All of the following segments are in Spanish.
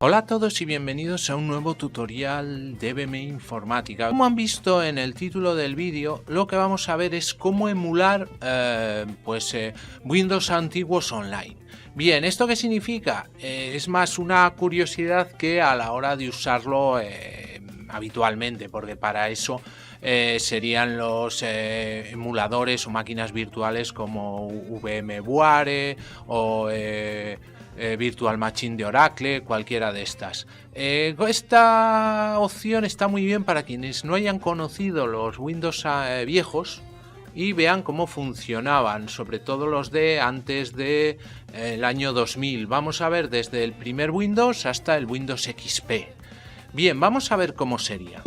Hola a todos y bienvenidos a un nuevo tutorial de BM Informática. Como han visto en el título del vídeo, lo que vamos a ver es cómo emular Windows antiguos online. Bien, ¿esto qué significa? Es más una curiosidad que a la hora de usarlo habitualmente, porque para eso serían los emuladores o máquinas virtuales como VMware o Virtual Machine de Oracle, cualquiera de estas. Esta opción está muy bien para quienes no hayan conocido los Windows viejos y vean cómo funcionaban, sobre todo los de antes de el año 2000. Vamos a ver desde el primer Windows hasta el Windows XP. Bien, vamos a ver cómo sería.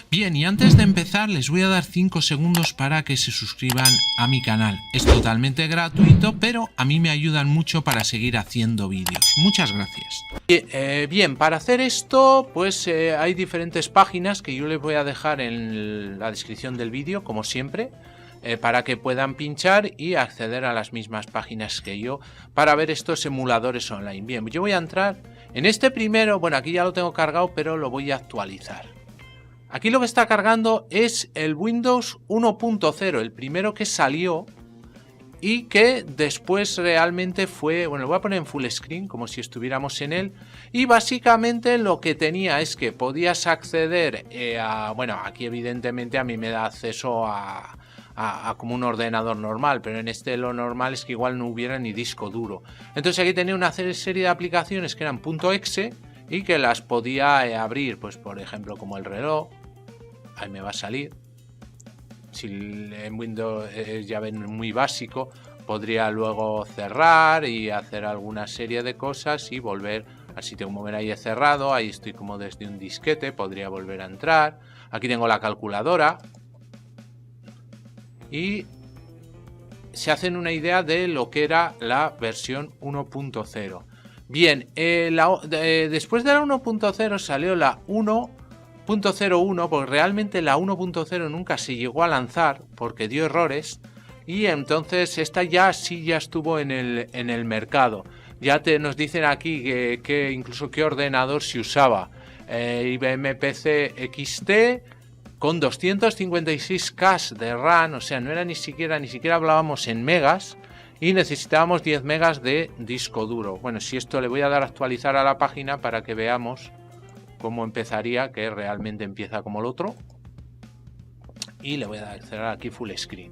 Bien, y antes de empezar les voy a dar 5 segundos para que se suscriban a mi canal. Es totalmente gratuito, pero a mí me ayudan mucho para seguir haciendo vídeos. Muchas gracias. Bien, para hacer esto, pues hay diferentes páginas que yo les voy a dejar en la descripción del vídeo, como siempre, para que puedan pinchar y acceder a las mismas páginas que yo para ver estos emuladores online. Bien, yo voy a entrar en este primero. Bueno, aquí ya lo tengo cargado, pero lo voy a actualizar. Aquí lo que está cargando es el Windows 1.0, el primero que salió y que después realmente fue, bueno, lo voy a poner en full screen como si estuviéramos en él, y básicamente lo que tenía es que podías acceder bueno, aquí evidentemente a mí me da acceso a como un ordenador normal, pero en este lo normal es que igual no hubiera ni disco duro. Entonces aquí tenía una serie de aplicaciones que eran .exe y que las podía abrir, pues por ejemplo como el reloj. Ahí me va a salir. Si en Windows ya ven muy básico, podría luego cerrar y hacer alguna serie de cosas y volver al sitio. Como ven, ahí he cerrado, ahí estoy como desde un disquete, podría volver a entrar. Aquí tengo la calculadora y se hacen una idea de lo que era la versión 1.0. Bien, después de la 1.0 salió la 1.01, porque realmente la 1.0 nunca se llegó a lanzar porque dio errores, y entonces esta ya estuvo en el mercado. Ya nos dicen aquí que incluso qué ordenador se usaba. IBM PC XT con 256K de RAM, o sea, no era ni siquiera hablábamos en megas, y necesitábamos 10 megas de disco duro. Bueno, si esto le voy a dar a actualizar a la página para que veamos cómo empezaría, que realmente empieza como el otro, y le voy a dar cerrar aquí full screen.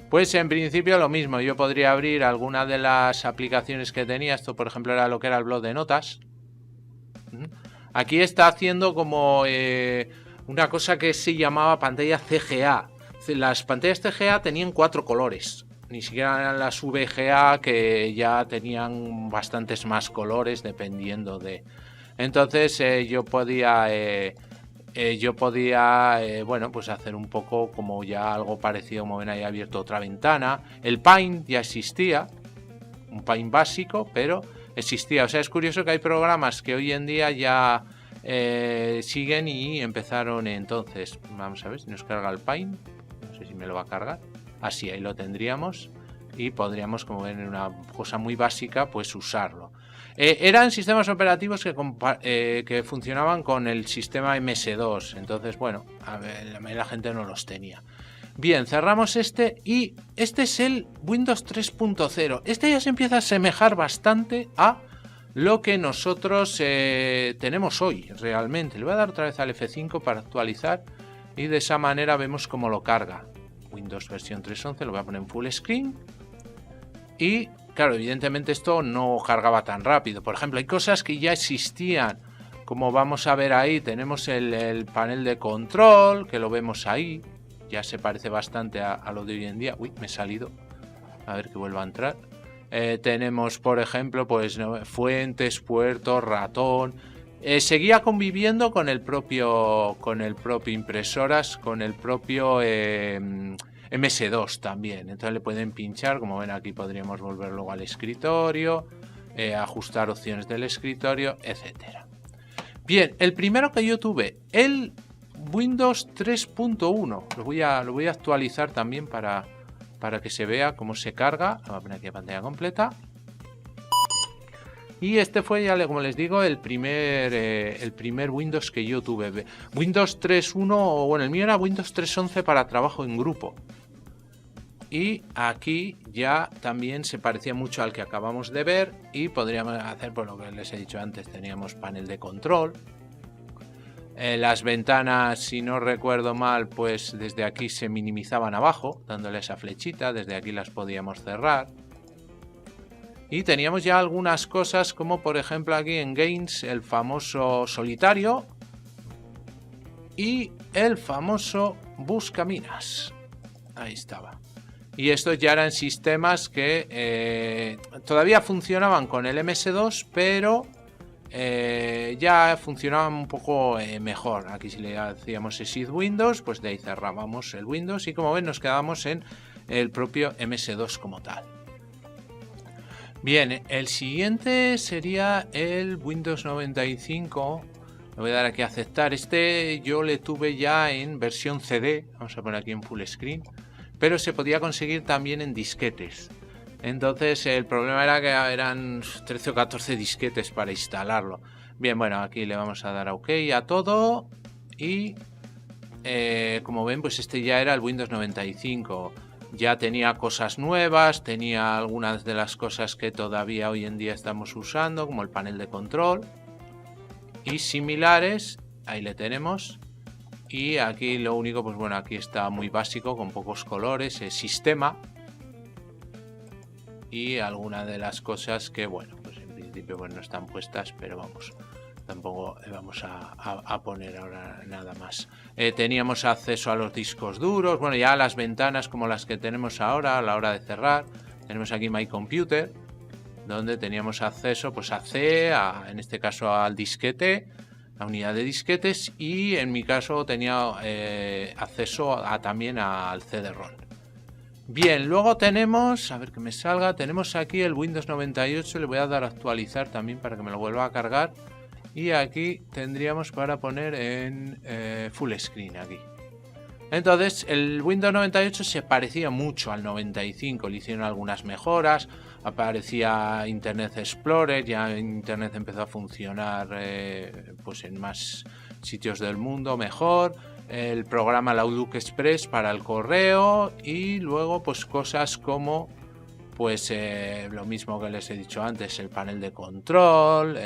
Pues en principio lo mismo, yo podría abrir alguna de las aplicaciones que tenía. Esto por ejemplo era lo que era el blog de notas. Aquí está haciendo como una cosa que se llamaba pantalla CGA. Las pantallas CGA tenían 4 colores, ni siquiera eran las VGA, que ya tenían bastantes más colores dependiendo de... Entonces yo podía bueno, pues hacer un poco como ya algo parecido, como ven ahí abierto otra ventana. El Paint ya existía, un Paint básico, pero existía. O sea, es curioso que hay programas que hoy en día ya siguen y empezaron entonces. Vamos a ver si nos carga el Paint. No sé si me lo va a cargar. Así, ahí lo tendríamos y podríamos, como ven, en una cosa muy básica, pues usarlo. Eran sistemas operativos que funcionaban con el sistema MS2. Entonces, bueno, a ver, la gente no los tenía. Bien, cerramos este y este es el Windows 3.0. Este ya se empieza a asemejar bastante a lo que nosotros tenemos hoy realmente. Le voy a dar otra vez al F5 para actualizar y de esa manera vemos cómo lo carga. Windows versión 3.11, lo voy a poner en full screen y... claro, evidentemente esto no cargaba tan rápido. Por ejemplo, hay cosas que ya existían, como vamos a ver ahí. Tenemos el panel de control, que lo vemos ahí. Ya se parece bastante a lo de hoy en día. Uy, me he salido. A ver que vuelva a entrar. Tenemos, por ejemplo, pues fuentes, puertos, ratón. Seguía conviviendo con el propio impresoras, con el propio... MS2 también. Entonces le pueden pinchar, como ven aquí podríamos volver luego al escritorio, ajustar opciones del escritorio, etcétera. Bien, el primero que yo tuve, el Windows 3.1, lo voy a actualizar también para que se vea cómo se carga. Voy a poner aquí la pantalla completa. Y este fue, ya como les digo, el primer Windows que yo tuve. Windows 3.1, o bueno, el mío era Windows 3.11 para trabajo en grupo. Y aquí ya también se parecía mucho al que acabamos de ver y podríamos hacer, por lo que les he dicho antes, teníamos panel de control. Las ventanas, si no recuerdo mal, pues desde aquí se minimizaban abajo, dándole esa flechita, desde aquí las podíamos cerrar. Y teníamos ya algunas cosas como por ejemplo aquí en Games el famoso solitario y el famoso buscaminas. Ahí estaba. Y estos ya eran sistemas que todavía funcionaban con el MS2, pero ya funcionaban un poco mejor. Aquí si le hacíamos exit Windows, pues de ahí cerrábamos el Windows y como ven nos quedábamos en el propio MS2 como tal. Bien, el siguiente sería el Windows 95. Le voy a dar aquí a aceptar. Este yo le tuve ya en versión CD. Vamos a poner aquí en full screen. Pero se podía conseguir también en disquetes. Entonces el problema era que eran 13 o 14 disquetes para instalarlo. Bien, bueno, aquí le vamos a dar a OK a todo. Y como ven, pues este ya era el Windows 95. Ya tenía cosas nuevas, tenía algunas de las cosas que todavía hoy en día estamos usando, como el panel de control. Y similares, ahí le tenemos. Y aquí lo único, pues bueno, aquí está muy básico, con pocos colores, el sistema. Y algunas de las cosas que, bueno, pues en principio pues no están puestas, pero vamos, tampoco vamos a poner ahora nada más. Teníamos acceso a los discos duros, bueno, ya a las ventanas como las que tenemos ahora a la hora de cerrar. Tenemos aquí My Computer, donde teníamos acceso pues a C, en este caso al disquete, la unidad de disquetes, y en mi caso tenía acceso también al CD-ROM. Bien, luego tenemos, a ver que me salga, tenemos aquí el Windows 98, le voy a dar a actualizar también para que me lo vuelva a cargar, y aquí tendríamos para poner en full screen aquí. Entonces el Windows 98 se parecía mucho al 95, le hicieron algunas mejoras, aparecía Internet Explorer, ya Internet empezó a funcionar pues en más sitios del mundo mejor, el programa Outlook Express para el correo y luego pues cosas como pues lo mismo que les he dicho antes, el panel de control,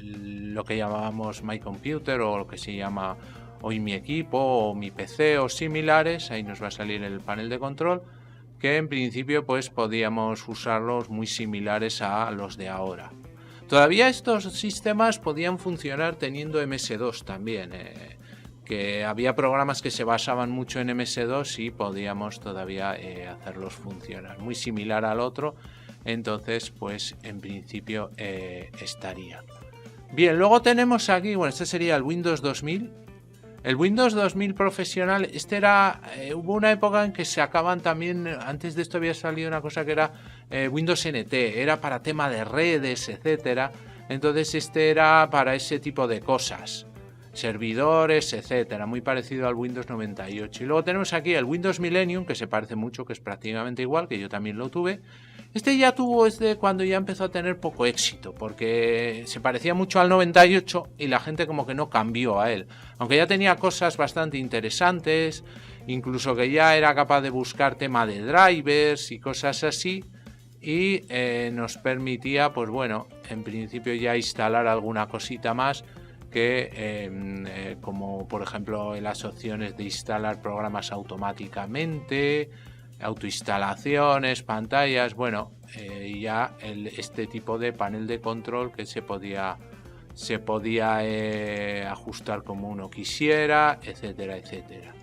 lo que llamábamos My Computer o lo que se llama hoy mi equipo o mi PC o similares. Ahí nos va a salir el panel de control, que en principio pues podíamos usarlos muy similares a los de ahora. Todavía estos sistemas podían funcionar teniendo MS2 también, que había programas que se basaban mucho en MS2 y podíamos todavía hacerlos funcionar muy similar al otro. Entonces pues en principio estaría bien. Luego tenemos aquí, bueno, este sería el Windows 2000. El Windows 2000 profesional, este era, hubo una época en que se acaban también, antes de esto había salido una cosa que era Windows NT, era para tema de redes, etcétera. Entonces este era para ese tipo de cosas, servidores, etcétera, muy parecido al Windows 98. Y luego tenemos aquí el Windows Millennium, que se parece mucho, que es prácticamente igual, que yo también lo tuve. Este ya tuvo cuando ya empezó a tener poco éxito, porque se parecía mucho al 98 y la gente como que no cambió a él. Aunque ya tenía cosas bastante interesantes, incluso que ya era capaz de buscar tema de drivers y cosas así. Y nos permitía, pues bueno, en principio ya instalar alguna cosita más, que como por ejemplo en las opciones de instalar programas automáticamente, autoinstalaciones, pantallas, bueno, ya este tipo de panel de control que se podía ajustar como uno quisiera, etcétera, etcétera.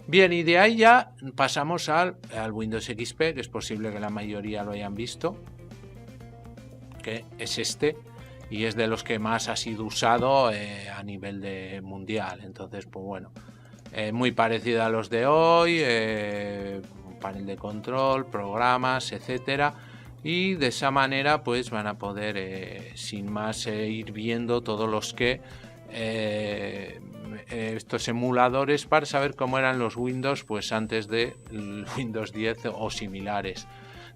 Bien, y de ahí ya pasamos al Windows XP, que es posible que la mayoría lo hayan visto, que es este, y es de los que más ha sido usado a nivel de mundial. Entonces, pues bueno, muy parecido a los de hoy, panel de control, programas, etcétera, y de esa manera pues van a poder sin más ir viendo todos los que estos emuladores para saber cómo eran los Windows pues antes de Windows 10 o similares.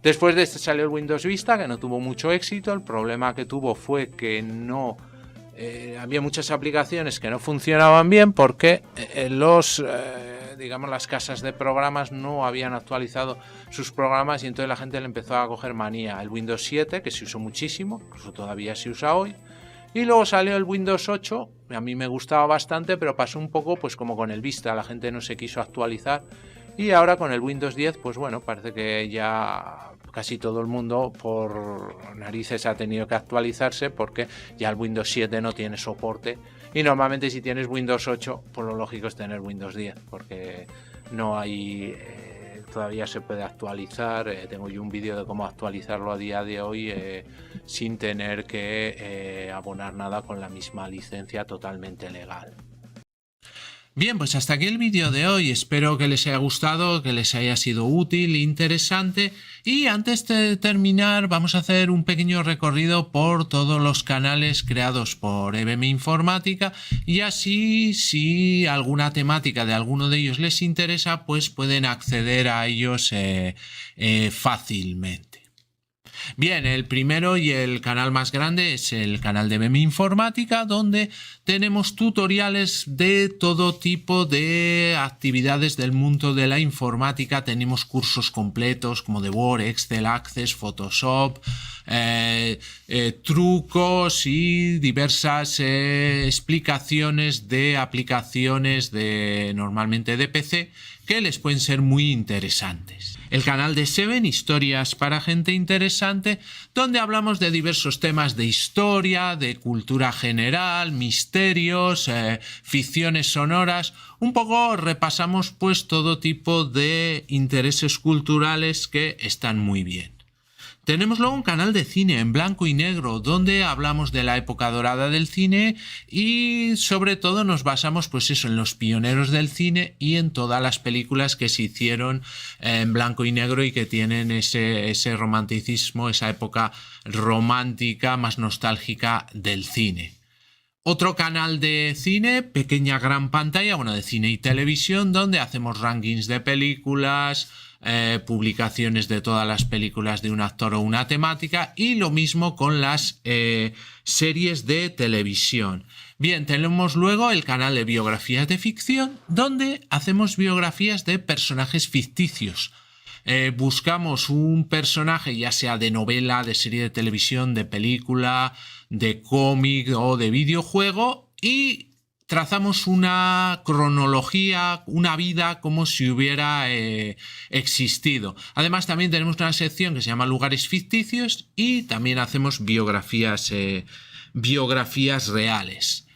Después de este salió el Windows Vista, que no tuvo mucho éxito. El problema que tuvo fue que no había muchas aplicaciones que no funcionaban bien porque digamos, las casas de programas no habían actualizado sus programas y entonces la gente le empezó a coger manía. El Windows 7, que se usó muchísimo, incluso todavía se usa hoy. Y luego salió el Windows 8, a mí me gustaba bastante, pero pasó un poco pues como con el Vista, la gente no se quiso actualizar. Y ahora con el Windows 10, pues bueno, parece que ya casi todo el mundo por narices ha tenido que actualizarse porque ya el Windows 7 no tiene soporte. Y normalmente si tienes Windows 8, pues lo lógico es tener Windows 10, porque no hay... todavía se puede actualizar. Tengo yo un vídeo de cómo actualizarlo a día de hoy sin tener que abonar nada con la misma licencia totalmente legal. Bien, pues hasta aquí el vídeo de hoy. Espero que les haya gustado, que les haya sido útil, interesante. Y antes de terminar, vamos a hacer un pequeño recorrido por todos los canales creados por EBM Informática. Y así, si alguna temática de alguno de ellos les interesa, pues pueden acceder a ellos fácilmente. Bien, el primero y el canal más grande es el canal de EBM Informática, donde tenemos tutoriales de todo tipo de actividades del mundo de la informática. Tenemos cursos completos como de Word, Excel, Access, Photoshop, trucos y diversas explicaciones de aplicaciones normalmente de PC que les pueden ser muy interesantes. El canal de Seven, historias para gente interesante, donde hablamos de diversos temas de historia, de cultura general, misterios, ficciones sonoras. Un poco repasamos pues todo tipo de intereses culturales que están muy bien. Tenemos luego un canal de cine en blanco y negro donde hablamos de la época dorada del cine y sobre todo nos basamos pues eso en los pioneros del cine y en todas las películas que se hicieron en blanco y negro y que tienen ese romanticismo, esa época romántica más nostálgica del cine. Otro canal de cine, pequeña gran pantalla, bueno, de cine y televisión, donde hacemos rankings de películas, publicaciones de todas las películas de un actor o una temática y lo mismo con las series de televisión. Bien, tenemos luego el canal de biografías de ficción, donde hacemos biografías de personajes ficticios. Buscamos un personaje, ya sea de novela, de serie de televisión, de película, de cómic o de videojuego y trazamos una cronología, una vida como si hubiera existido. Además también tenemos una sección que se llama lugares ficticios y también hacemos biografías reales.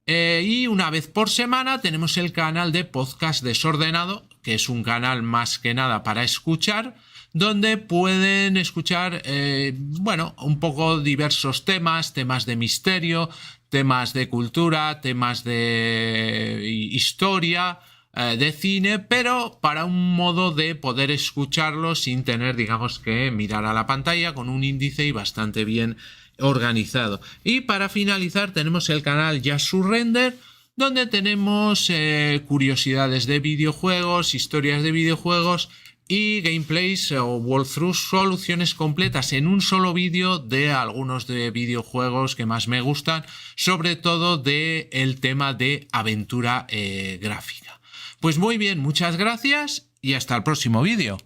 Y una vez por semana tenemos el canal de podcast desordenado, que es un canal más que nada para escuchar, donde pueden escuchar, un poco diversos temas de misterio, temas de cultura, temas de historia, de cine, pero para un modo de poder escucharlo sin tener, digamos, que mirar a la pantalla, con un índice y bastante bien organizado. Y para finalizar tenemos el canal Just Surrender, donde tenemos curiosidades de videojuegos, historias de videojuegos y gameplays o walkthroughs, soluciones completas en un solo vídeo de algunos de videojuegos que más me gustan, sobre todo del tema de aventura gráfica. Pues muy bien, muchas gracias y hasta el próximo vídeo.